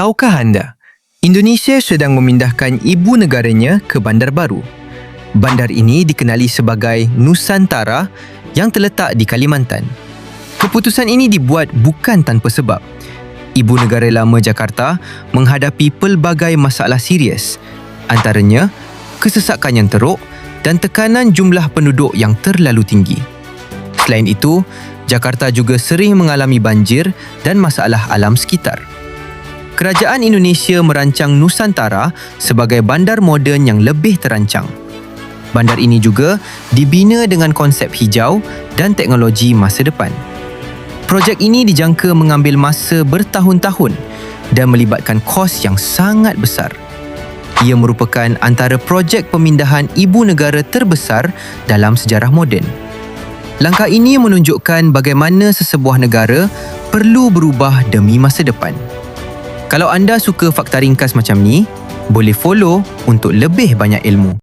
Tahukah anda, Indonesia sedang memindahkan ibu negaranya ke bandar baru. Bandar ini dikenali sebagai Nusantara yang terletak di Kalimantan. Keputusan ini dibuat bukan tanpa sebab. Ibu negara lama Jakarta menghadapi pelbagai masalah serius, antaranya kesesakan yang teruk dan tekanan jumlah penduduk yang terlalu tinggi. Selain itu, Jakarta juga sering mengalami banjir dan masalah alam sekitar. Kerajaan Indonesia merancang Nusantara sebagai bandar moden yang lebih terancang. Bandar ini juga dibina dengan konsep hijau dan teknologi masa depan. Projek ini dijangka mengambil masa bertahun-tahun dan melibatkan kos yang sangat besar. Ia merupakan antara projek pemindahan ibu negara terbesar dalam sejarah moden. Langkah ini menunjukkan bagaimana sesebuah negara perlu berubah demi masa depan. Kalau anda suka fakta ringkas macam ni, boleh follow untuk lebih banyak ilmu.